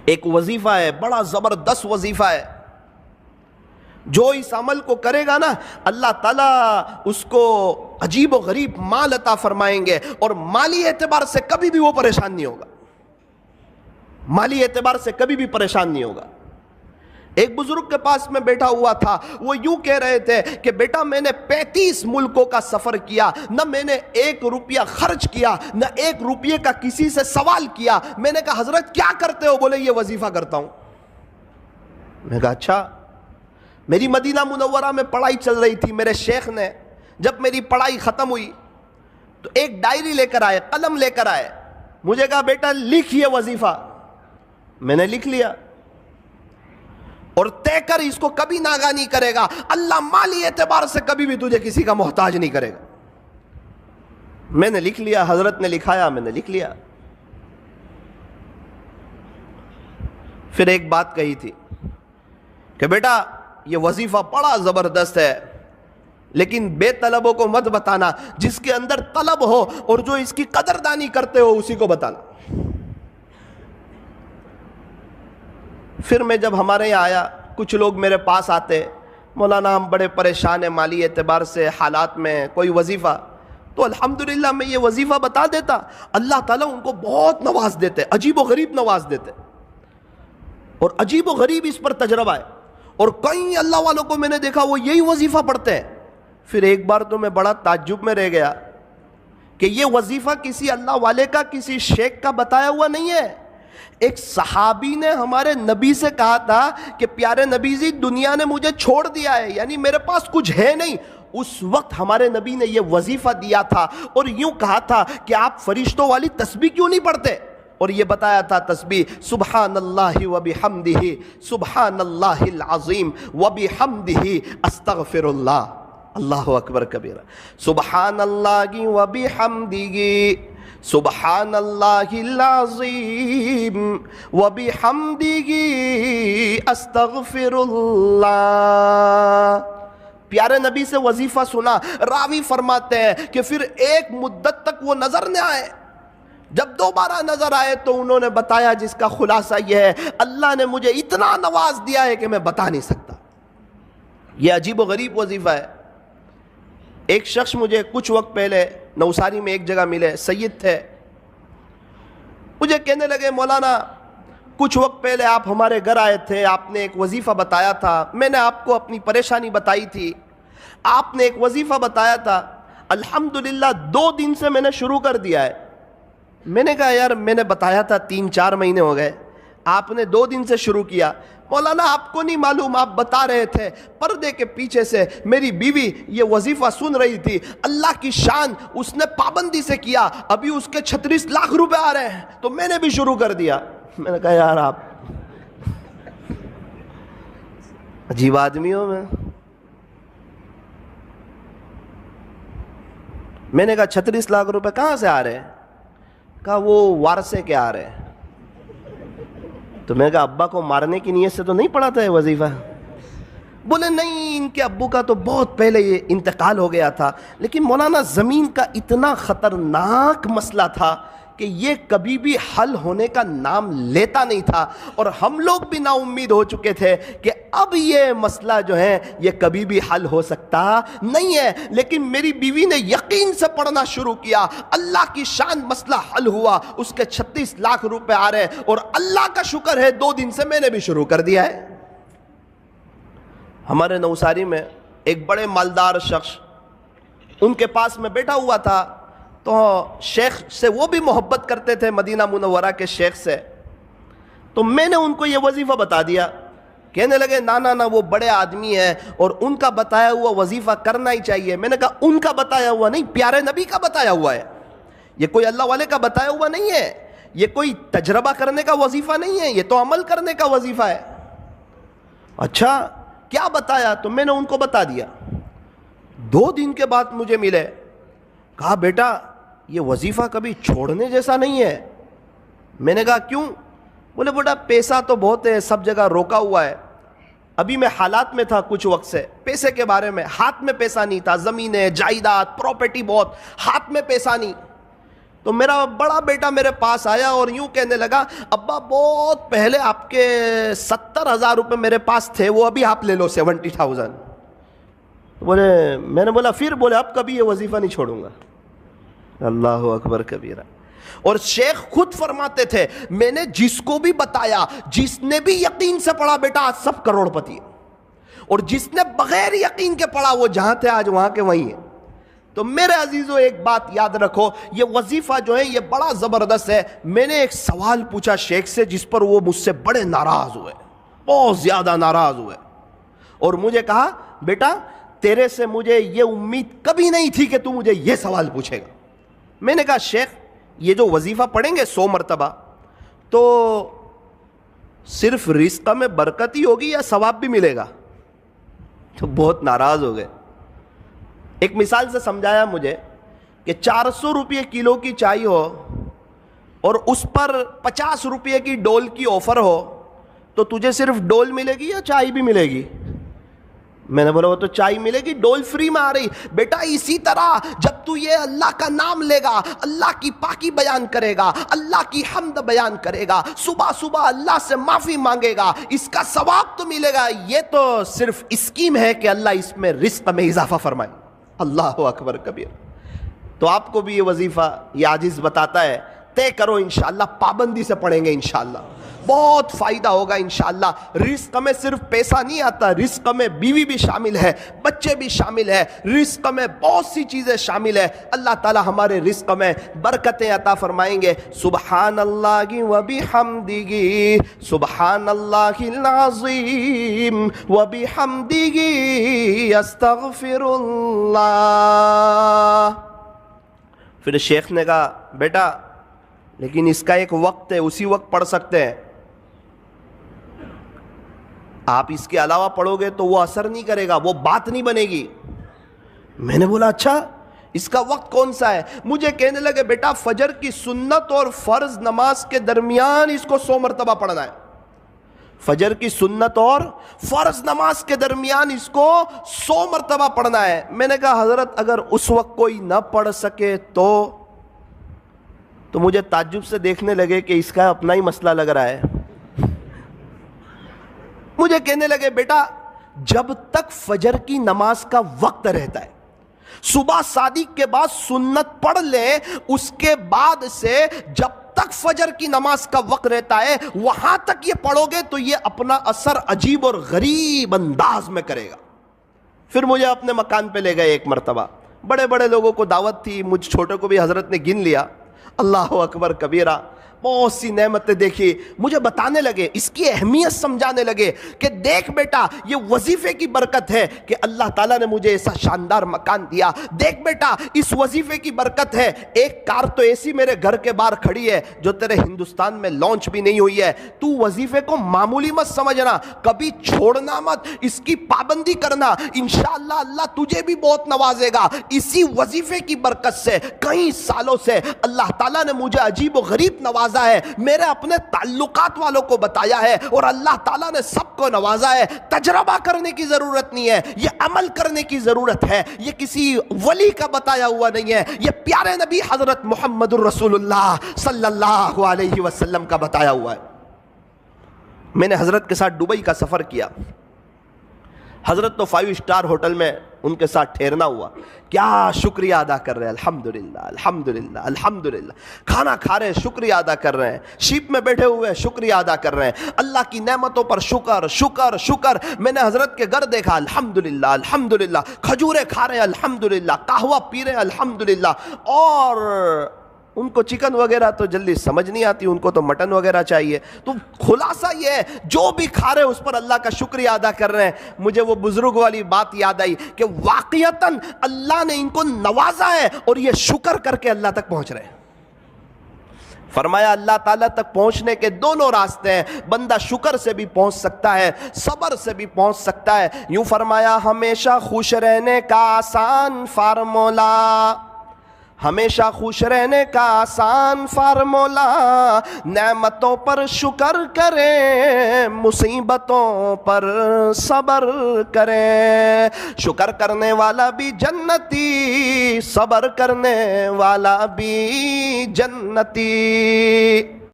ایک وظیفہ ہے، بڑا زبردست وظیفہ ہے، جو اس عمل کو کرے گا نا اللہ تعالیٰ اس کو عجیب و غریب مال عطا فرمائیں گے، اور مالی اعتبار سے کبھی بھی وہ پریشان نہیں ہوگا، مالی اعتبار سے کبھی بھی پریشان نہیں ہوگا۔ ایک بزرگ کے پاس میں بیٹھا ہوا تھا، وہ یوں کہہ رہے تھے کہ بیٹا میں نے 35 ملکوں کا سفر کیا، نہ میں نے 1 روپیہ خرچ کیا، نہ 1 روپیے کا کسی سے سوال کیا۔ میں نے کہا حضرت کیا کرتے ہو؟ بولے یہ وظیفہ کرتا ہوں۔ میں نے کہا اچھا۔ میری مدینہ منورہ میں پڑھائی چل رہی تھی، میرے شیخ نے جب میری پڑھائی ختم ہوئی تو ایک ڈائری لے کر آئے، قلم لے کر آئے، مجھے کہا بیٹا لکھ یہ وظیفہ۔ میں نے لکھ لیا، اور طے کر اس کو کبھی ناغہ نہیں کرے گا، اللہ مالی اعتبار سے کبھی بھی تجھے کسی کا محتاج نہیں کرے گا۔ میں نے لکھ لیا، حضرت نے لکھایا، میں نے لکھ لیا۔ پھر ایک بات کہی تھی کہ بیٹا یہ وظیفہ بڑا زبردست ہے، لیکن بے طلبوں کو مت بتانا، جس کے اندر طلب ہو اور جو اس کی قدردانی کرتے ہو اسی کو بتانا۔ پھر میں جب ہمارے یہاں آیا، کچھ لوگ میرے پاس آتے، مولانا ہم بڑے پریشان ہیں مالی اعتبار سے، حالات میں کوئی وظیفہ، تو الحمدللہ میں یہ وظیفہ بتا دیتا، اللہ تعالیٰ ان کو بہت نواز دیتے، عجیب و غریب نواز دیتے، اور عجیب و غریب اس پر تجربہ ہے۔ اور کئی اللہ والوں کو میں نے دیکھا وہ یہی وظیفہ پڑھتے ہیں۔ پھر ایک بار تو میں بڑا تعجب میں رہ گیا کہ یہ وظیفہ کسی اللہ والے کا، کسی شیخ کا بتایا ہوا نہیں ہے۔ ایک صحابی نے ہمارے نبی سے کہا تھا کہ پیارے نبی جی دنیا نے مجھے چھوڑ دیا ہے، یعنی میرے پاس کچھ ہے نہیں۔ اس وقت ہمارے نبی نے یہ وظیفہ دیا تھا اور یوں کہا تھا کہ آپ فرشتوں والی تسبیح کیوں نہیں پڑھتے؟ اور یہ بتایا تھا تسبیح سبحان اللہ و بحمدہ، سبحان اللہ العظیم و بحمدہ استغفر اللہ، اللہ اکبر کبیرہ، سبحان اللہ و بحمدہ، سبحان اللہ العظیم و بحمدہ استغفر اللہ۔ پیارے نبی سے وظیفہ سنا، راوی فرماتے ہیں کہ پھر ایک مدت تک وہ نظر نہ آئے، جب دوبارہ نظر آئے تو انہوں نے بتایا جس کا خلاصہ یہ ہے اللہ نے مجھے اتنا نواز دیا ہے کہ میں بتا نہیں سکتا۔ یہ عجیب و غریب وظیفہ ہے۔ ایک شخص مجھے کچھ وقت پہلے نوساری میں ایک جگہ ملے، سید تھے، مجھے کہنے لگے مولانا کچھ وقت پہلے آپ ہمارے گھر آئے تھے، آپ نے ایک وظیفہ بتایا تھا، میں نے آپ کو اپنی پریشانی بتائی تھی، آپ نے ایک وظیفہ بتایا تھا، الحمدللہ 2 دن سے میں نے شروع کر دیا ہے۔ میں نے کہا یار میں نے بتایا تھا 3-4 مہینے ہو گئے، آپ نے 2 دن سے شروع کیا۔ مولانا آپ کو نہیں معلوم، آپ بتا رہے تھے، پردے کے پیچھے سے میری بیوی یہ وظیفہ سن رہی تھی، اللہ کی شان اس نے پابندی سے کیا، ابھی اس کے 36 لاکھ روپے آ رہے ہیں، تو میں نے بھی شروع کر دیا۔ میں نے کہا یار آپ عجیب آدمی ہو۔ میں نے کہا 36 لاکھ روپے کہاں سے آ رہے ہیں؟ کہا وہ وارثے کے آ رہے ہیں۔ تو میں نے کہا ابا کو مارنے کی نیت سے تو نہیں پڑھا تھا یہ وظیفہ؟ بولے نہیں، ان کے ابو کا تو بہت پہلے یہ انتقال ہو گیا تھا، لیکن مولانا زمین کا اتنا خطرناک مسئلہ تھا کہ یہ کبھی بھی حل ہونے کا نام لیتا نہیں تھا، اور ہم لوگ بھی نا امید ہو چکے تھے کہ اب یہ مسئلہ جو ہے یہ کبھی بھی حل ہو سکتا نہیں ہے، لیکن میری بیوی نے یقین سے پڑھنا شروع کیا، اللہ کی شان مسئلہ حل ہوا، اس کے 36 لاکھ روپے آ رہے، اور اللہ کا شکر ہے 2 دن سے میں نے بھی شروع کر دیا ہے۔ ہمارے نوساری میں ایک بڑے مالدار شخص، ان کے پاس میں بیٹھا ہوا تھا، تو شیخ سے وہ بھی محبت کرتے تھے، مدینہ منورہ کے شیخ سے، تو میں نے ان کو یہ وظیفہ بتا دیا۔ کہنے لگے نا وہ بڑے آدمی ہیں اور ان کا بتایا ہوا وظیفہ کرنا ہی چاہیے۔ میں نے کہا ان کا بتایا ہوا نہیں، پیارے نبی کا بتایا ہوا ہے، یہ کوئی اللہ والے کا بتایا ہوا نہیں ہے، یہ کوئی تجربہ کرنے کا وظیفہ نہیں ہے، یہ تو عمل کرنے کا وظیفہ ہے۔ اچھا کیا بتایا؟ تو میں نے ان کو بتا دیا۔ 2 دن کے بعد مجھے ملے، کہا بیٹا یہ وظیفہ کبھی چھوڑنے جیسا نہیں ہے۔ میں نے کہا کیوں؟ بولے بیٹا پیسہ تو بہت ہے، سب جگہ روکا ہوا ہے، ابھی میں حالات میں تھا کچھ وقت سے، پیسے کے بارے میں ہاتھ میں پیسہ نہیں تھا، زمینیں جائیداد پراپرٹی بہت، ہاتھ میں پیسہ نہیں۔ تو میرا بڑا بیٹا میرے پاس آیا اور یوں کہنے لگا ابا بہت پہلے آپ کے 70,000 روپے میرے پاس تھے، وہ ابھی آپ لے لو 70,000۔ بولے، میں نے بولا پھر؟ بولے اب کبھی یہ وظیفہ نہیں چھوڑوں گا۔ اللہ اکبر کبیرہ۔ اور شیخ خود فرماتے تھے میں نے جس کو بھی بتایا، جس نے بھی یقین سے پڑھا بیٹا آج سب کروڑ پتی ہے، اور جس نے بغیر یقین کے پڑھا وہ جہاں تھے آج وہاں کے وہیں ہیں۔ تو میرے عزیزوں ایک بات یاد رکھو، یہ وظیفہ جو ہے یہ بڑا زبردست ہے۔ میں نے ایک سوال پوچھا شیخ سے جس پر وہ مجھ سے بڑے ناراض ہوئے، بہت زیادہ ناراض ہوئے، اور مجھے کہا بیٹا تیرے سے مجھے یہ امید کبھی نہیں تھی کہ تو مجھے یہ سوال پوچھے گا۔ میں نے کہا شیخ یہ جو وظیفہ پڑھیں گے 100 مرتبہ تو صرف رزق میں برکت ہی ہوگی یا ثواب بھی ملے گا؟ تو بہت ناراض ہو گئے۔ ایک مثال سے سمجھایا مجھے کہ 400 روپے کلو کی چائے ہو اور اس پر 50 روپے کی ڈول کی آفر ہو تو تجھے صرف ڈول ملے گی یا چائے بھی ملے گی؟ میں نے بولا وہ تو چائے ملے گی، ڈول فری میں آ رہی۔ بیٹا اسی طرح جب تو یہ اللہ کا نام لے گا، اللہ کی پاکی بیان کرے گا، اللہ کی حمد بیان کرے گا، صبح صبح اللہ سے معافی مانگے گا، اس کا ثواب تو ملے گا۔ یہ تو صرف اسکیم ہے کہ اللہ اس میں رزق میں اضافہ فرمائے۔ اللہ اکبر کبیر۔ تو آپ کو بھی یہ وظیفہ یہ عاجز بتاتا ہے، طے کرو انشاءاللہ، پابندی سے پڑھیں گے انشاءاللہ، بہت فائدہ ہوگا انشاءاللہ۔ رزق میں صرف پیسہ نہیں آتا، رزق میں بیوی بھی شامل ہے، بچے بھی شامل ہے، رزق میں بہت سی چیزیں شامل ہے۔ اللہ تعالی ہمارے رزق میں برکتیں عطا فرمائیں گے۔ سبحان اللہ و بحمدہ، سبحان اللہ العظیم و بحمدہ، استغفر اللہ۔ پھر شیخ نے کہا بیٹا لیکن اس کا ایک وقت ہے، اسی وقت پڑھ سکتے ہیں، آپ اس کے علاوہ پڑھو گے تو وہ اثر نہیں کرے گا، وہ بات نہیں بنے گی۔ میں نے بولا اچھا اس کا وقت کون سا ہے؟ مجھے کہنے لگے بیٹا فجر کی سنت اور فرض نماز کے درمیان اس کو 100 مرتبہ پڑھنا ہے۔ فجر کی سنت اور فرض نماز کے درمیان اس کو 100 مرتبہ پڑھنا ہے۔ میں نے کہا حضرت اگر اس وقت کوئی نہ پڑھ سکے تو مجھے تعجب سے دیکھنے لگے کہ اس کا اپنا ہی مسئلہ لگ رہا ہے۔ مجھے کہنے لگے بیٹا جب تک فجر کی نماز کا وقت رہتا ہے، صبح صادق کے بعد سنت پڑھ لیں، اس کے بعد سے جب تک فجر کی نماز کا وقت رہتا ہے وہاں تک یہ پڑھو گے تو یہ اپنا اثر عجیب اور غریب انداز میں کرے گا۔ پھر مجھے اپنے مکان پہ لے گئے ایک مرتبہ، بڑے بڑے لوگوں کو دعوت تھی، مجھ چھوٹے کو بھی حضرت نے گن لیا۔ اللہ اکبر کبیرہ، بہت سی نعمتیں دیکھی، مجھے بتانے لگے، اس کی اہمیت سمجھانے لگے کہ دیکھ بیٹا یہ وظیفے کی برکت ہے کہ اللہ تعالیٰ نے مجھے ایسا شاندار مکان دیا، دیکھ بیٹا اس وظیفے کی برکت ہے، ایک کار تو ایسی میرے گھر کے باہر کھڑی ہے جو تیرے ہندوستان میں لانچ بھی نہیں ہوئی ہے، تو وظیفے کو معمولی مت سمجھنا، کبھی چھوڑنا مت، اس کی پابندی کرنا، انشاءاللہ اللہ تجھے بھی بہت نوازے گا۔ اسی وظیفے کی برکت سے کئی سالوں سے اللہ تعالیٰ نے مجھے عجیب و غریب نوازا ہے، میرے اپنے تعلقات والوں کو بتایا ہے، اور اللہ تعالیٰ نے سب کو نوازا ہے۔ تجربہ کرنے کی ضرورت نہیں ہے، یہ عمل کرنے کی ضرورت ہے، یہ کسی ولی کا بتایا ہوا نہیں ہے، یہ پیارے نبی حضرت محمد الرسول اللہ صلی اللہ علیہ وسلم کا بتایا ہوا ہے۔ میں نے حضرت کے ساتھ دبئی کا سفر کیا، حضرت تو 5 اسٹار ہوٹل میں ان کے ساتھ ٹھہرنا ہوا، کیا شکریہ ادا کر رہے ہیں، الحمدللہ الحمدللہ الحمدللہ، کھانا کھا رہے ہیں شکریہ ادا کر رہے ہیں، شیپ میں بیٹھے ہوئے شکریہ ادا کر رہے ہیں، اللہ کی نعمتوں پر شکر شکر شکر۔ میں نے حضرت کے گھر دیکھا، الحمدللہ الحمدللہ، کھجورے کھا رہے ہیں الحمدللہ، قہوہ پی رہے ہیں الحمدللہ، اور ان کو چکن وغیرہ تو جلدی سمجھ نہیں آتی، ان کو تو مٹن وغیرہ چاہیے۔ تو خلاصہ یہ ہے جو بھی کھا رہے ہیں اس پر اللہ کا شکریہ ادا کر رہے ہیں۔ مجھے وہ بزرگ والی بات یاد آئی کہ واقعتاً اللہ نے ان کو نوازا ہے اور یہ شکر کر کے اللہ تک پہنچ رہے ہیں۔ فرمایا اللہ تعالیٰ تک پہنچنے کے دونوں راستے ہیں، بندہ شکر سے بھی پہنچ سکتا ہے، صبر سے بھی پہنچ سکتا ہے۔ یوں فرمایا ہمیشہ خوش رہنے کا آسان فارمولا، ہمیشہ خوش رہنے کا آسان فارمولا، نعمتوں پر شکر کریں، مصیبتوں پر صبر کریں، شکر کرنے والا بھی جنتی، صبر کرنے والا بھی جنتی۔